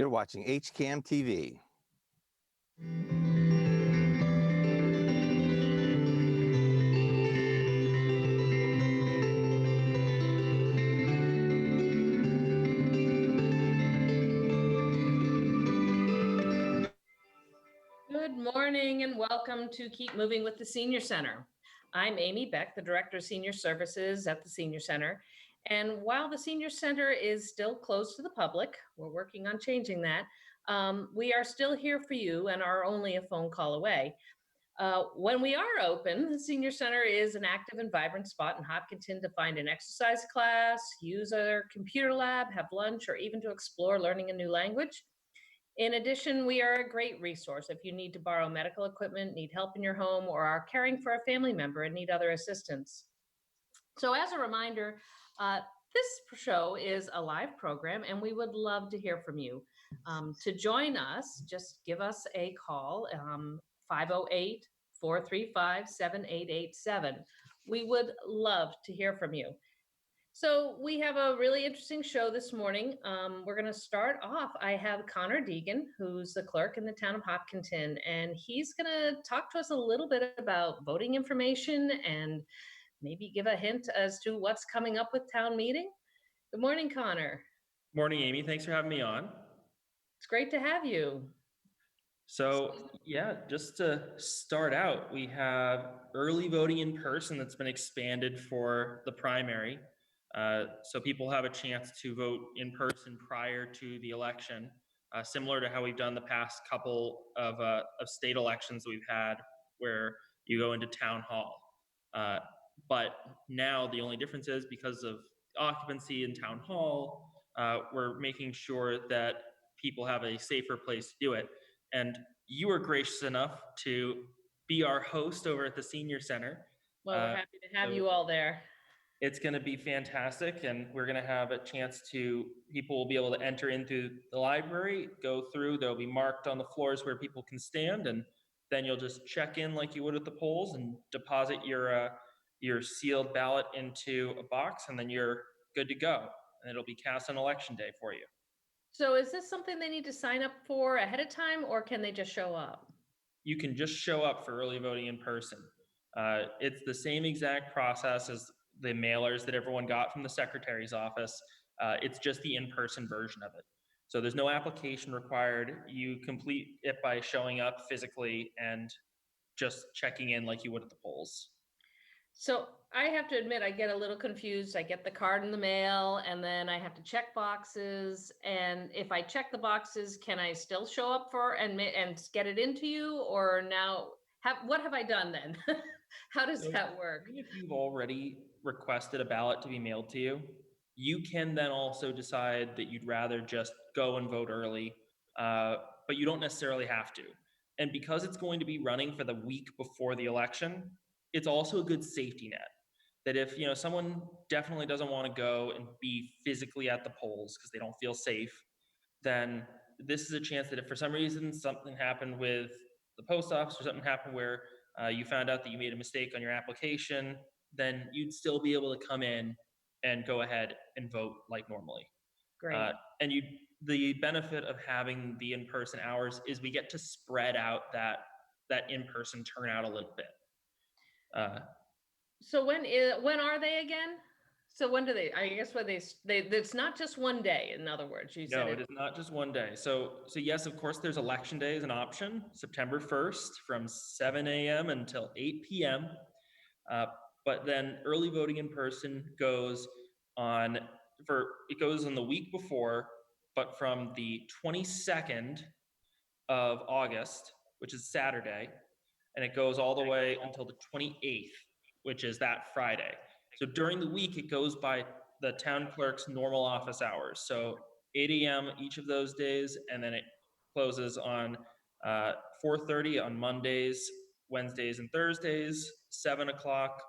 You're watching HCAM TV. Good morning and welcome to Keep Moving with the Senior Center. I'm Amy Beck, the Director of Senior Services at the Senior Center. And while the Senior Center is still closed to the public, we're working on changing that, we are still here for you and are only a phone call away. When we are open, the Senior Center is an active and vibrant spot in Hopkinton to find an exercise class, use a computer lab, have lunch, or even to explore learning a new language. In addition, we are a great resource if you need to borrow medical equipment, need help in your home, or are caring for a family member and need other assistance. So as a reminder, this show is a live program and we would love to hear from you. To join us, just give us a call, 508-435-7887. We would love to hear from you. So we have a really interesting show this morning. We're going to start off. I have Connor Deegan, who's the clerk in the town of Hopkinton, and he's going to talk to us a little bit about voting information and maybe give a hint as to what's coming up with town meeting. Good morning, Connor. Morning, Amy. Thanks for having me on. It's great to have you. So yeah, just to start out, we have early voting in person that's been expanded for the primary. So people have a chance to vote in person prior to the election, similar to how we've done the past couple of state elections that we've had where you go into town hall. But now the only difference is because of occupancy in town hall, we're making sure that people have a safer place to do it. And you were gracious enough to be our host over at the Senior Center. Well, we're happy to have you all there. It's going to be fantastic, and we're going to have a chance to, people will be able to enter into the library, go through, there'll be marked on the floors where people can stand, and then you'll just check in like you would at the polls and deposit your sealed ballot into a box, and then you're good to go. And it'll be cast on election day for you. So is this something they need to sign up for ahead of time, or can they just show up? You can just show up for early voting in person. It's the same exact process as the mailers that everyone got from the secretary's office. It's just the in-person version of it. So there's no application required. You complete it by showing up physically and just checking in like you would at the polls. So I have to admit, I get a little confused. I get the card in the mail and then I have to check boxes. And if I check the boxes, can I still show up for and get it into you? Or now, what have I done then? How does that work? If you've already requested a ballot to be mailed to you, you can then also decide that you'd rather just go and vote early, but you don't necessarily have to. And because it's going to be running for the week before the election, it's also a good safety net. That if someone definitely doesn't want to go and be physically at the polls because they don't feel safe, then this is a chance that if for some reason something happened with the post office or something happened where you found out that you made a mistake on your application, then you'd still be able to come in and go ahead and vote like normally. Great. And the benefit of having the in-person hours is we get to spread out that in-person turnout a little bit. So when are they again? So when do they? I guess when they it's not just one day. In other words, you said no, it is not just one day. So yes, of course, there's election day as an option, September 1st from 7 a.m. until 8 p.m. But then early voting in person goes on the week before, but from the 22nd of August, which is Saturday, and it goes all the way until the 28th, which is that Friday. So during the week, it goes by the town clerk's normal office hours. So 8 a.m. each of those days, and then it closes on 4:30 on Mondays, Wednesdays, and Thursdays, 7 o'clock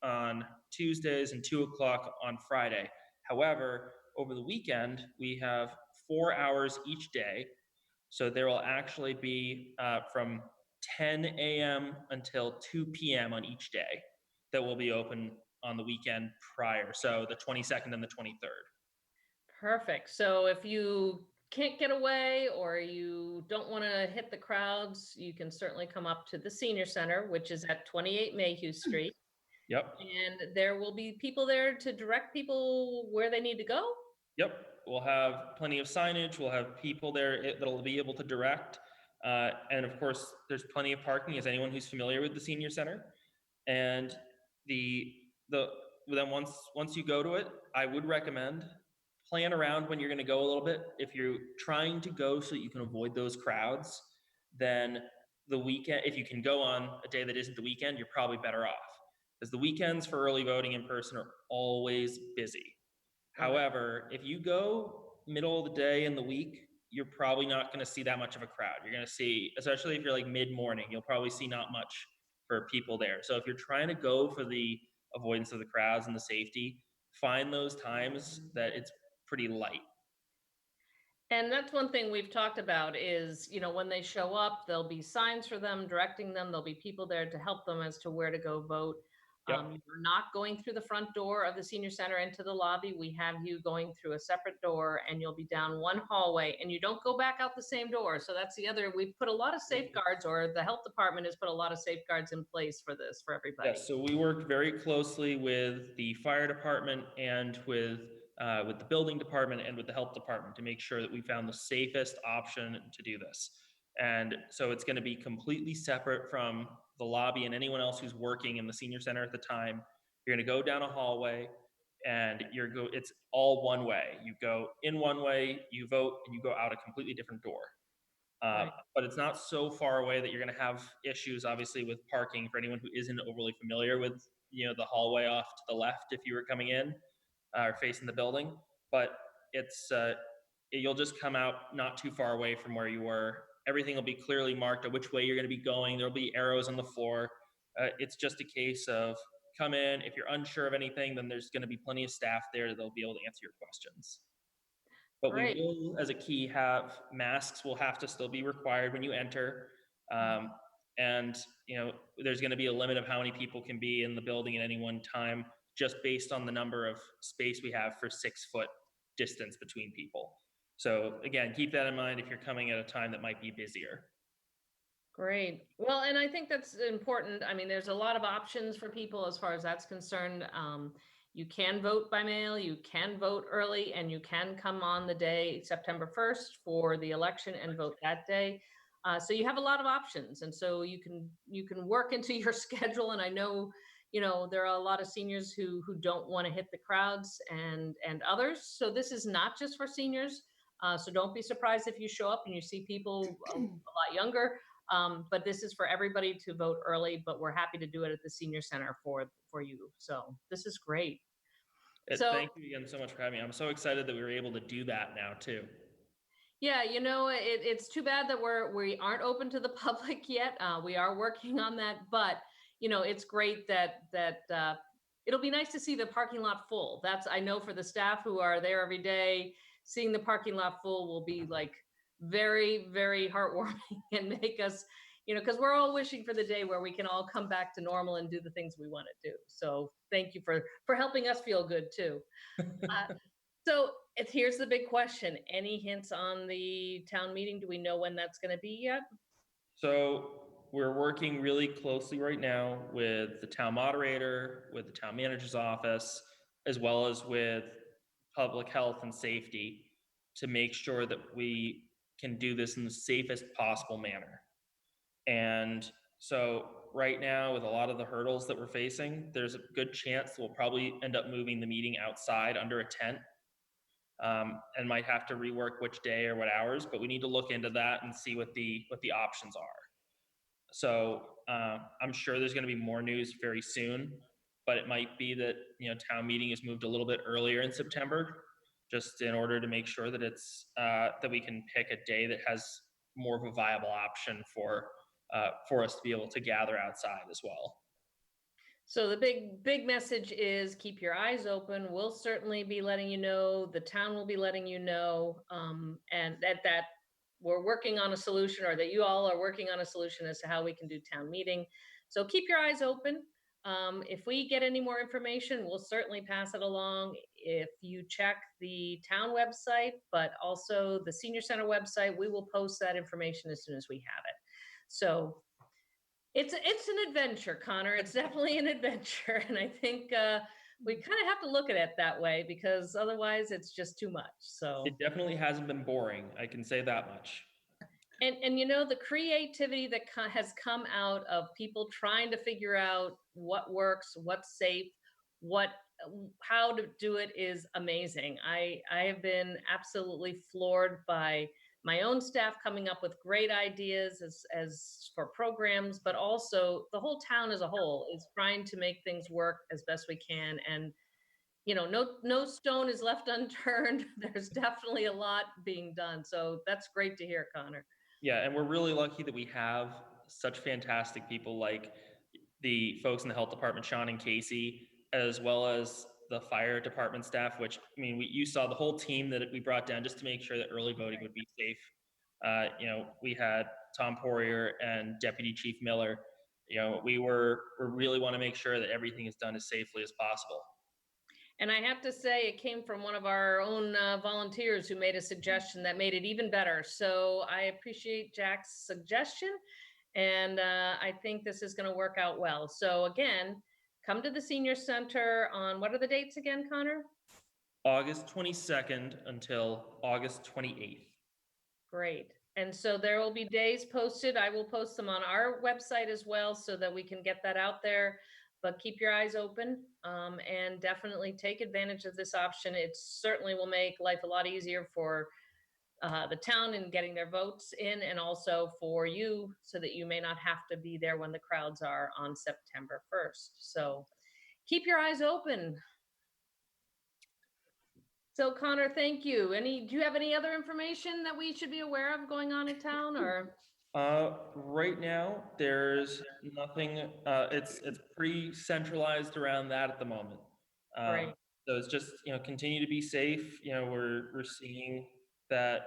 on Tuesdays, and 2 o'clock on Friday. However, over the weekend, we have 4 hours each day. So there will actually be from 10 a.m. until 2 p.m. on each day that will be open on the weekend prior. So the 22nd and the 23rd. Perfect. So if you can't get away or you don't want to hit the crowds, you can certainly come up to the senior center, which is at 28 Mayhew Street. Yep. And there will be people there to direct people where they need to go. Yep, we'll have plenty of signage. We'll have people there that'll be able to direct. And of course, there's plenty of parking as anyone who's familiar with the senior center. And the then once you go to it, I would recommend plan around when you're going to go a little bit. If you're trying to go so that you can avoid those crowds, then the weekend, if you can go on a day that isn't the weekend, you're probably better off, because the weekends for early voting in person are always busy. However, if you go middle of the day in the week, you're probably not going to see that much of a crowd. You're going to see, especially if you're like mid-morning, you'll probably see not much for people there. So if you're trying to go for the avoidance of the crowds and the safety, find those times that it's pretty light. And that's one thing we've talked about is, when they show up, there'll be signs for them, directing them. There'll be people there to help them as to where to go vote. Yep. You're not going through the front door of the senior center into the lobby. We have you going through a separate door, and you'll be down one hallway, and you don't go back out the same door. So that's the other, we've put a lot of safeguards, or the health department has put a lot of safeguards in place for this, for everybody. Yes, so we worked very closely with the fire department and with the building department and with the health department to make sure that we found the safest option to do this. And so it's going to be completely separate from the lobby and anyone else who's working in the senior center at the time. You're going to go down a hallway, and it's all one way. You go in one way, you vote, and you go out a completely different door. Right. But it's not so far away that you're going to have issues, obviously, with parking for anyone who isn't overly familiar with, the hallway off to the left if you were coming in or facing the building. But you'll just come out not too far away from where you were. Everything will be clearly marked of which way you're going to be going. There'll be arrows on the floor. It's just a case of come in. If you're unsure of anything, then there's going to be plenty of staff there that'll be able to answer your questions. But we Great. will, as a key, have masks will have to still be required when you enter. And there's going to be a limit of how many people can be in the building at any one time, just based on the number of space we have for 6-foot distance between people. So again, keep that in mind if you're coming at a time that might be busier. Great. Well, and I think that's important. I mean, there's a lot of options for people as far as that's concerned. You can vote by mail, you can vote early, and you can come on the day, September 1st, for the election and vote that day. So you have a lot of options, and so you can work into your schedule. And I know, there are a lot of seniors who don't want to hit the crowds and others. So this is not just for seniors. So don't be surprised if you show up and you see people a lot younger. But this is for everybody to vote early, but we're happy to do it at the senior center for you. So this is great. So Thank you again so much for having me. I'm so excited that we were able to do that now too. yeah, it's too bad that we aren't open to the public yet. We are working on that, but it's great that it'll be nice to see the parking lot full. I know for the staff who are there every day, seeing the parking lot full will be like very, very heartwarming and make us, because we're all wishing for the day where we can all come back to normal and do the things we want to do. So thank you for helping us feel good too. So here's the big question. Any hints on the town meeting? Do we know when that's going to be yet? So we're working really closely right now with the town moderator, with the town manager's office, as well as with public health and safety to make sure that we can do this in the safest possible manner. And so right now, with a lot of the hurdles that we're facing, there's a good chance we'll probably end up moving the meeting outside under a tent, and might have to rework which day or what hours, but we need to look into that and see what the options are. So I'm sure there's going to be more news very soon, but it might be that town meeting is moved a little bit earlier in September, just in order to make sure that it's that we can pick a day that has more of a viable option for us to be able to gather outside as well. So the big message is keep your eyes open. We'll certainly be letting you know. The town will be letting you know, and that we're working on a solution, or that you all are working on a solution as to how we can do town meeting. So keep your eyes open. If we get any more information, we'll certainly pass it along. If you check the town website, but also the senior center website, we will post that information as soon as we have it. So it's an adventure, Connor. It's definitely an adventure, and I think we kind of have to look at it that way because otherwise it's just too much. So It definitely hasn't been boring. I can say that much. and the creativity that has come out of people trying to figure out what works, what's safe, what how to do it is amazing. I have been absolutely floored by my own staff coming up with great ideas as for programs, but also the whole town as a whole is trying to make things work as best we can. And no stone is left unturned. There's definitely a lot being done. So that's great to hear, Connor. Yeah, and we're really lucky that we have such fantastic people like the folks in the health department, Sean and Casey, as well as the fire department staff, which, I mean, you saw the whole team that we brought down just to make sure that early voting would be safe. We had Tom Poirier and Deputy Chief Miller. We really want to make sure that everything is done as safely as possible. And I have to say, it came from one of our own volunteers who made a suggestion that made it even better. So I appreciate Jack's suggestion. And I think this is going to work out well. So again, come to the senior center on what are the dates again, Connor? August 22nd until August 28th. Great. And so there will be days posted. I will post them on our website as well so that we can get that out there. But keep your eyes open and definitely take advantage of this option. It certainly will make life a lot easier for the town in getting their votes in, and also for you so that you may not have to be there when the crowds are on September 1st. So keep your eyes open. So Connor, thank you. Do you have any other information that we should be aware of going on in town, or? Right now, there's nothing. It's pretty centralized around that at the moment. Great. So it's just continue to be safe. We're seeing that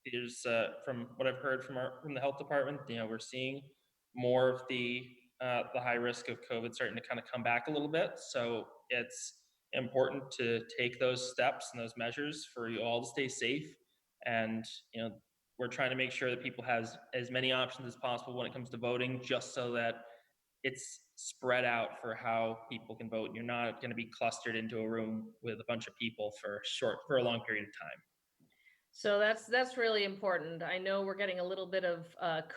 there's from what I've heard from the health department. We're seeing more of the high risk of COVID starting to kind of come back a little bit. So it's important to take those steps and those measures for you all to stay safe. And we're trying to make sure that people has as many options as possible when it comes to voting, just so that it's spread out for how people can vote. You're not going to be clustered into a room with a bunch of people for a long period of time. So that's really important. I know we're getting a little bit of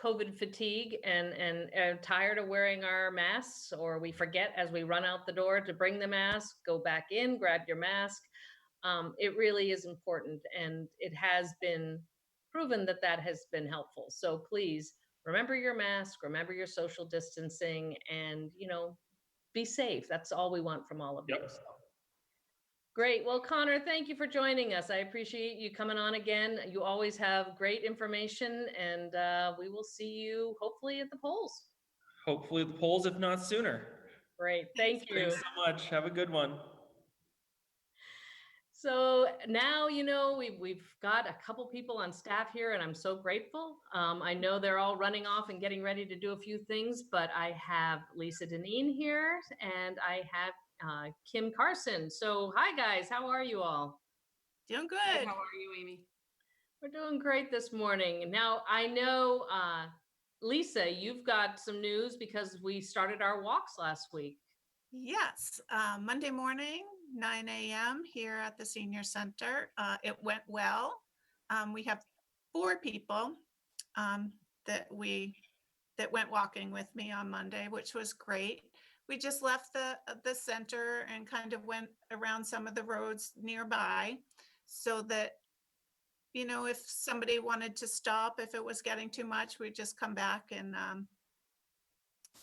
COVID fatigue and tired of wearing our masks, or we forget as we run out the door to bring the mask, go back in, grab your mask. It really is important, and it has been proven that has been helpful. So please remember your mask, remember your social distancing, and be safe. That's all we want from all of you. Yep. So. Great. Well, Connor, thank you for joining us. I appreciate you coming on again. You always have great information, and we will see you hopefully at the polls. Hopefully the polls, if not sooner. Great. Thank you. Thanks so much. Have a good one. So now, we've got a couple people on staff here, and I'm so grateful. I know they're all running off and getting ready to do a few things, but I have Lisa Deneen here, and I have Kim Carson. So hi, guys. How are you all? Doing good. How are you, Amy? We're doing great this morning. Now, I know, Lisa, you've got some news because we started our walks last week. Yes, Monday morning, 9 a.m. here at the Senior Center. It went well. We have 4 people that went walking with me on Monday, which was great. We just left the center and kind of went around some of the roads nearby so that if somebody wanted to stop, if it was getting too much, we'd just come back, and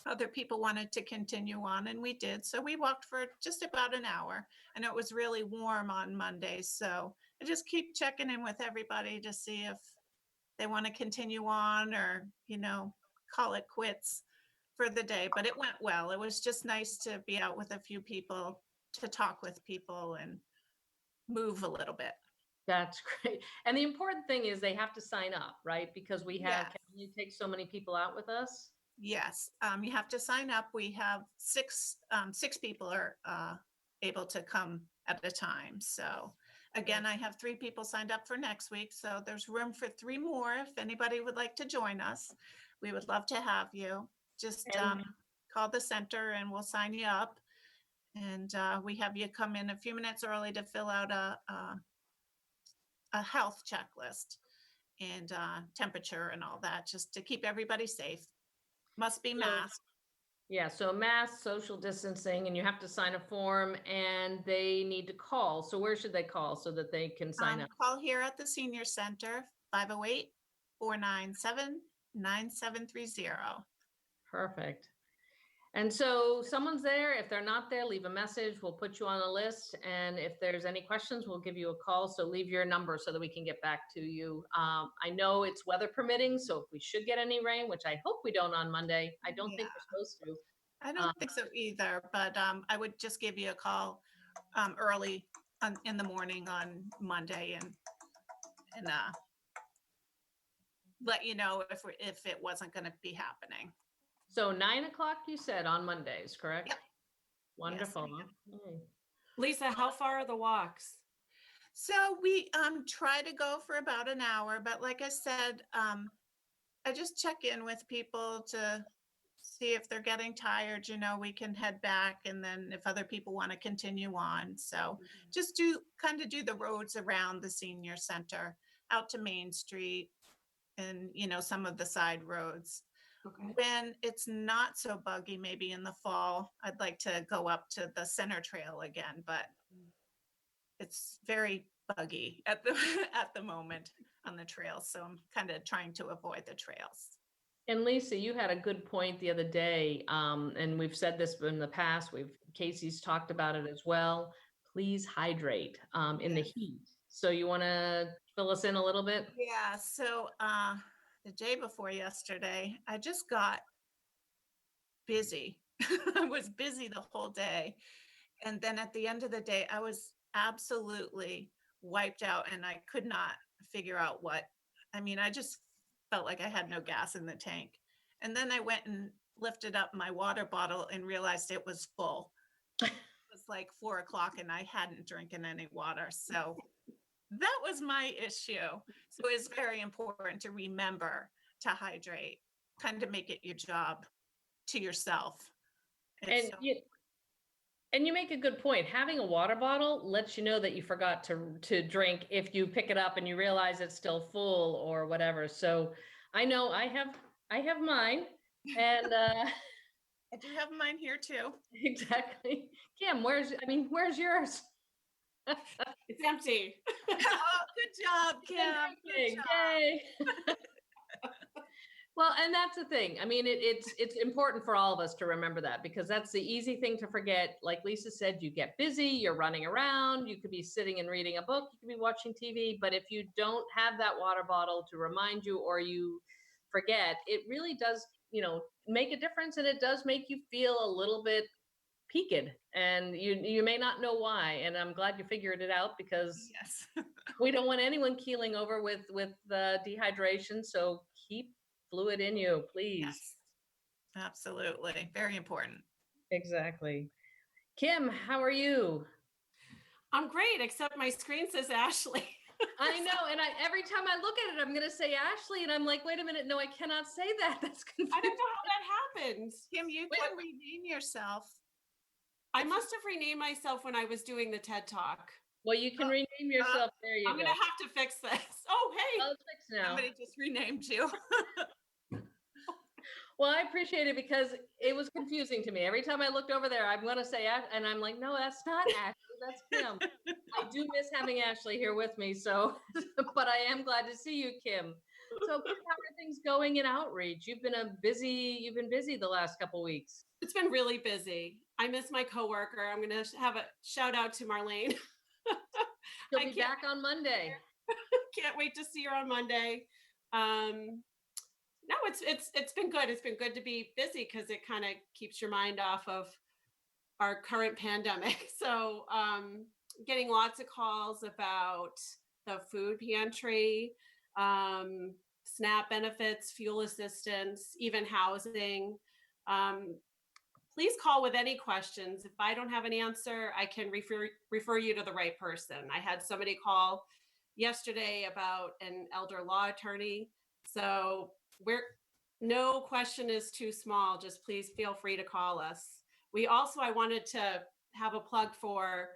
other people wanted to continue on, and we did. So we walked for just about an hour, and it was really warm on Monday. So I just keep checking in with everybody to see if they want to continue on or, call it quits for the day. But it went well. It was just nice to be out with a few people, to talk with people and move a little bit. That's great. And the important thing is they have to sign up, right? Because we can only take so many people out with us. Yes, you have to sign up. We have six people are able to come at a time. So again, I have 3 people signed up for next week. So there's room for 3 more. If anybody would like to join us, we would love to have you. Just And- call the center and we'll sign you up. And we have you come in a few minutes early to fill out a health checklist and temperature and all that, just to keep everybody safe. Must be So- masked. Yeah, so mask, social distancing, and you have to sign a form and they need to call. So where should they call so that they can sign up? Call here at the senior center, 508-497-9730. Perfect. And so someone's there. If they're not there, leave a message. We'll put you on a list. And if there's any questions, we'll give you a call. So leave your number so that we can get back to you. I know it's weather permitting. So if we should get any rain, which I hope we don't on Monday, I don't think we're supposed to. I don't think so either, but I would just give you a call early in the morning on Monday and let you know if it wasn't going to be happening. So 9 o'clock, you said on Mondays, correct? Yep. Wonderful. ma'am. Okay. Lisa, how far are the walks? So we try to go for about an hour, but like I said, I just check in with people to see if they're getting tired, we can head back, and then if other people want to continue on. So just do the roads around the senior center, out to Main Street and, some of the side roads. Okay. When it's not so buggy, maybe in the fall, I'd like to go up to the center trail again, but it's very buggy at the at the moment on the trails. So I'm kind of trying to avoid the trails. And Lisa, you had a good point the other day, and we've said this in the past. Casey's talked about it as well. Please hydrate in the Yes. heat. So you want to fill us in a little bit? Yeah, so the day before yesterday, I just got busy. I was busy the whole day. And then at the end of the day, I was absolutely wiped out and I could not figure out I just felt like I had no gas in the tank. And then I went and lifted up my water bottle and realized it was full. It was like 4 o'clock and I hadn't drinking any water. So that was my issue. So it's very important to remember to hydrate, kind of make it your job to yourself. And you make a good point. Having a water bottle lets you know that you forgot to drink if you pick it up and you realize it's still full or whatever. So I know I have mine, and I do have mine here too. exactly. Kim, where's yours? It's empty. Oh, good job, Kim. Good job. Yay. Well, and that's the thing. It's important for all of us to remember that, because that's the easy thing to forget. Like Lisa said, you get busy, you're running around, you could be sitting and reading a book, you could be watching TV, but if you don't have that water bottle to remind you, or you forget, it really does, make a difference, and it does make you feel a little bit peaked, and you may not know why. And I'm glad you figured it out, because Yes. we don't want anyone keeling over with dehydration. So keep fluid in you, please. Yes. Absolutely. Very important. Exactly. Kim, how are you? I'm great, except my screen says Ashley. I know, and every time I look at it, I'm going to say Ashley, and I'm like, wait a minute, no, I cannot say that. That's I don't confusing. know how that happened. Kim, you can rename yourself. I must have renamed myself when I was doing the TED Talk. Well, you can rename yourself. There you I'm go. gonna have to fix this. Oh, hey. Oh, it's fixed now. Somebody just renamed you. Well, I appreciate it, because it was confusing to me. Every time I looked over there, I'm going to say, and I'm like, no, that's not Ashley, that's Kim. I do miss having Ashley here with me. So, but I am glad to see you, Kim. So Kim, how are things going in outreach? You've been busy the last couple of weeks. It's been really busy. I miss my coworker. I'm gonna have a shout out to Marlene. She'll I be back on Monday. Can't wait to see her on Monday. No, it's been good. It's been good to be busy, because it kind of keeps your mind off of our current pandemic. So getting lots of calls about the food pantry, SNAP benefits, fuel assistance, even housing. Please call with any questions. If I don't have an answer, I can refer you to the right person. I had somebody call yesterday about an elder law attorney. So no question is too small. Just please feel free to call us. I wanted to have a plug for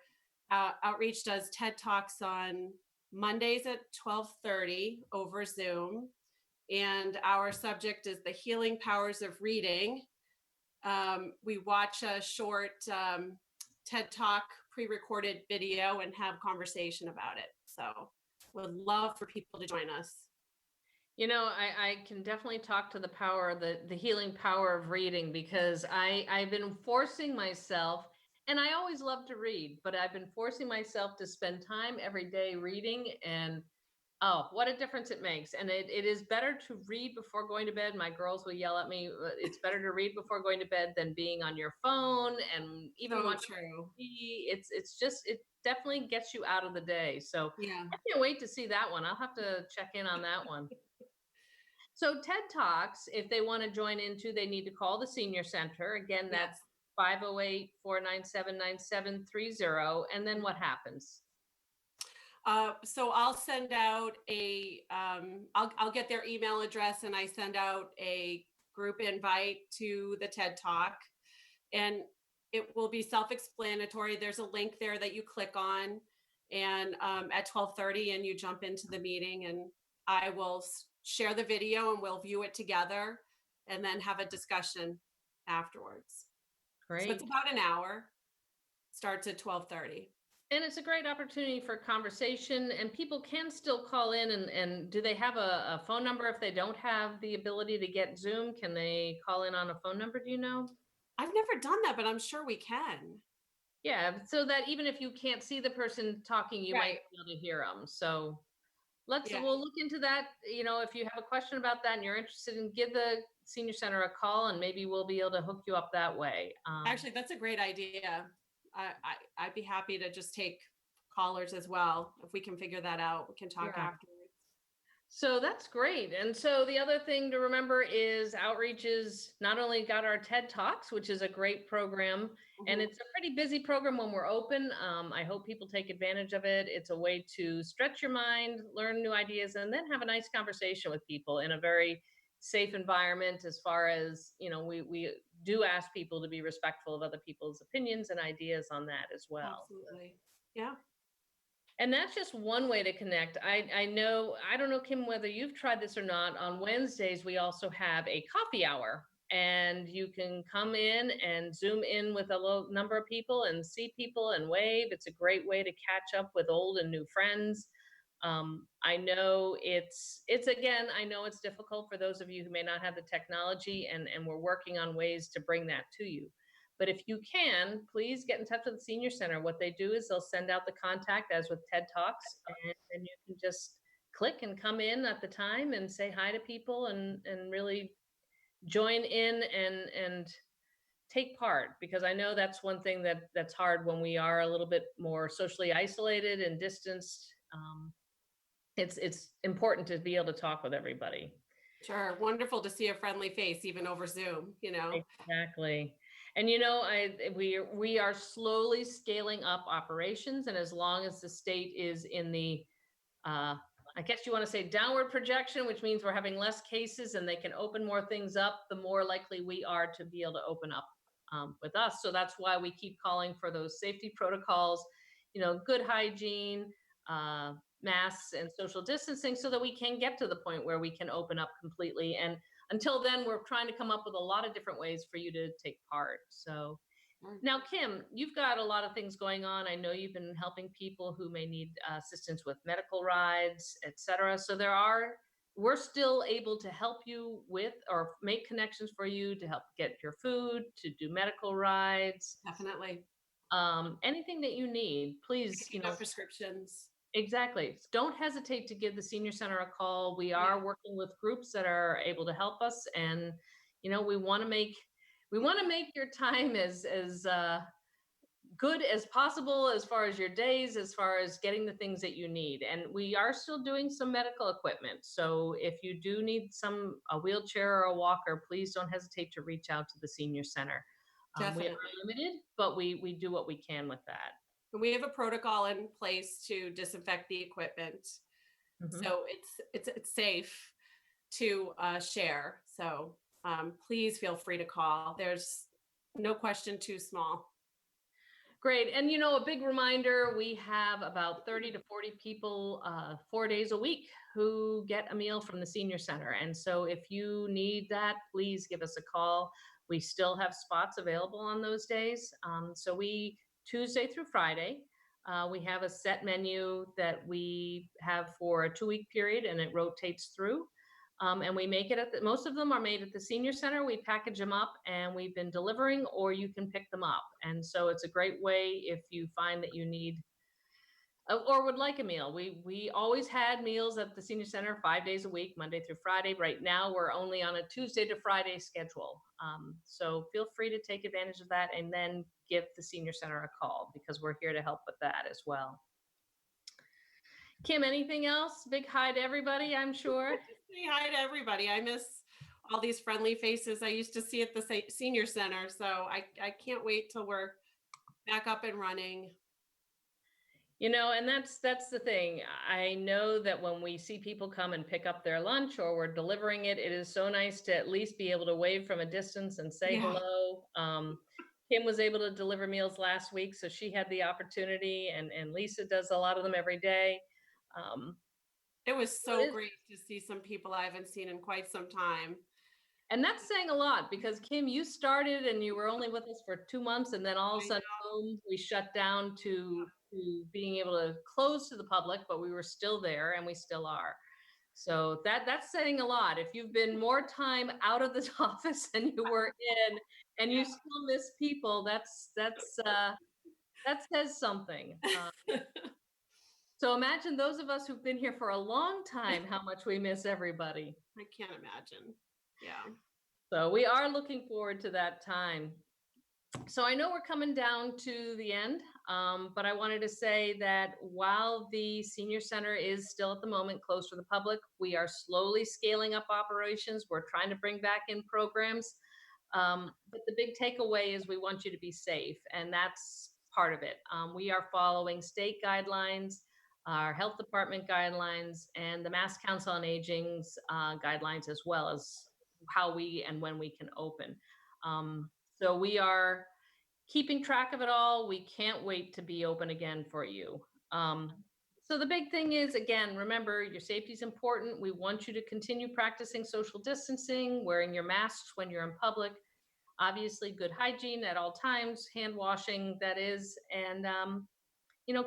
Outreach does TED Talks on Mondays at 12:30 over Zoom. And our subject is the healing powers of reading. We watch a short TED Talk pre-recorded video and have conversation about it. So would love for people to join us. I can definitely talk to the healing power of reading, because I've been forcing myself, and I always love to read, but I've been forcing myself to spend time every day reading, and oh, what a difference it makes. And it is better to read before going to bed. My girls will yell at me. It's better to read before going to bed than being on your phone and even So watching true. TV. It definitely gets you out of the day. So Yeah. I can't wait to see that one. I'll have to check in on that one. So TED Talks, if they want to join into, they need to call the Senior Center. Again, that's 508-497-9730. And then what happens? So I'll send out I'll get their email address, and I send out a group invite to the TED Talk, and it will be self-explanatory. There's a link there that you click on, and at 12:30, and you jump into the meeting, and I will share the video, and we'll view it together, and then have a discussion afterwards. Great. So it's about an hour. Starts at 12:30. And it's a great opportunity for conversation, and people can still call in. And do they have a phone number if they don't have the ability to get Zoom? Can they call in on a phone number? Do you know? I've never done that, but I'm sure we can. Yeah, so that even if you can't see the person talking, you might Right. be able to hear them. So Yeah. we'll look into that. If you have a question about that and you're interested, in give the Senior Center a call, and maybe we'll be able to hook you up that way. Actually, that's a great idea. I'd be happy to just take callers as well. If we can figure that out, we can talk Yeah. afterwards. So that's great. And so the other thing to remember is Outreach is not only got our TED Talks, which is a great program, and Mhm. it's a pretty busy program when we're open. I hope people take advantage of it. It's a way to stretch your mind, learn new ideas, and then have a nice conversation with people in a very safe environment. As far as, we do ask people to be respectful of other people's opinions and ideas on that as well. Absolutely. Yeah. And that's just one way to connect. I don't know, Kim, whether you've tried this or not. On Wednesdays, we also have a coffee hour, and you can come in and Zoom in with a low number of people and see people and wave. It's a great way to catch up with old and new friends. I know I know it's difficult for those of you who may not have the technology, and we're working on ways to bring that to you. But if you can, please get in touch with the Senior Center. What they do is they'll send out the contact, as with TED Talks, and you can just click and come in at the time and say hi to people, and really join in and take part, because I know that's one thing that's hard when we are a little bit more socially isolated and distanced. It's important to be able to talk with everybody. Sure. Wonderful to see a friendly face, even over Zoom, Exactly. And we are slowly scaling up operations, and as long as the state is in the I guess you want to say downward projection, which means we're having less cases and they can open more things up, the more likely we are to be able to open up with us. So that's why we keep calling for those safety protocols, good hygiene, masks, and social distancing, so that we can get to the point where we can open up completely. And until then, we're trying to come up with a lot of different ways for you to take part. So now, Kim, you've got a lot of things going on. I know you've been helping people who may need assistance with medical rides, et cetera. So we're still able to help you with, or make connections for you to help get your food, to do medical rides. Definitely. Anything that you need, please, Prescriptions. Exactly. Don't hesitate to give the Senior Center a call. We are working with groups that are able to help us, and we want to make your time as good as possible as far as your days, as far as getting the things that you need. And we are still doing some medical equipment. So if you do need a wheelchair or a walker, please don't hesitate to reach out to the senior center. We are Definitely. limited, but we do what we can with that. And we have a protocol in place to disinfect the equipment. Mhm. So it's safe to share. So please feel free to call. There's no question too small. Great. And a big reminder, we have about 30 to 40 people 4 days a week who get a meal from the senior center. And so if you need that, please give us a call. We still have spots available on those days. So we, Tuesday through Friday, we have a set menu that we have for a 2-week period, and it rotates through. And we make it most of them are made at the senior center. We package them up and we've been delivering, or you can pick them up. And so it's a great way if you find that you need or would like a meal. We always had meals at the senior center 5 days a week, Monday through Friday. Right now, we're only on a Tuesday to Friday schedule. So feel free to take advantage of that and then give the senior center a call, because we're here to help with that as well. Kim, anything else? Big hi to everybody, I'm sure. Say hi to everybody. I miss all these friendly faces I used to see at the senior center. So I can't wait till we're back up and running. And that's the thing. I know that when we see people come and pick up their lunch or we're delivering it, it is so nice to at least be able to wave from a distance and say Yeah. hello. Kim was able to deliver meals last week, so she had the opportunity, and Lisa does a lot of them every day. It was Well, so great to see some people I haven't seen in quite some time. And that's saying a lot, because Kim, you started and you were only with us for 2 months, and then all of a I sudden, boom, we shut down to being able to close to the public, but we were still there, and we still are. So that's saying a lot. If you've been more time out of this office than you were in, and you still miss people, that says something. So imagine those of us who've been here for a long time, how much we miss everybody. I can't imagine. Yeah. So we are looking forward to that time. So I know we're coming down to the end, but I wanted to say that while the senior center is still at the moment closed to the public, we are slowly scaling up operations. We're trying to bring back in programs. But the big takeaway is we want you to be safe, and that's part of it. We are following state guidelines, our health department guidelines, and the Mass Council on Aging's guidelines, as well as how we and when we can open. So we are keeping track of it all. We can't wait to be open again for you. So the big thing is, again, remember, your safety is important. We want you to continue practicing social distancing, wearing your masks when you're in public, obviously good hygiene at all times, hand washing, that is, and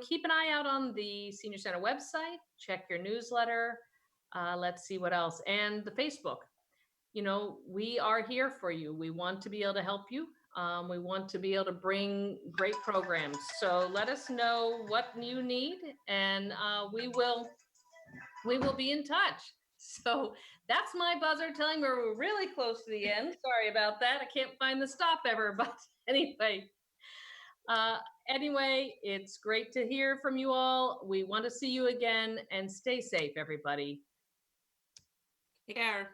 keep an eye out on the Senior Center website, check your newsletter. Let's see what else, and the Facebook. We are here for you. We want to be able to help you. We want to be able to bring great programs. So let us know what you need, and we will be in touch. So that's my buzzer telling me we're really close to the end. Sorry about that. I can't find the stop ever, but anyway. Anyway, it's great to hear from you all. We want to see you again, and stay safe, everybody. Take care.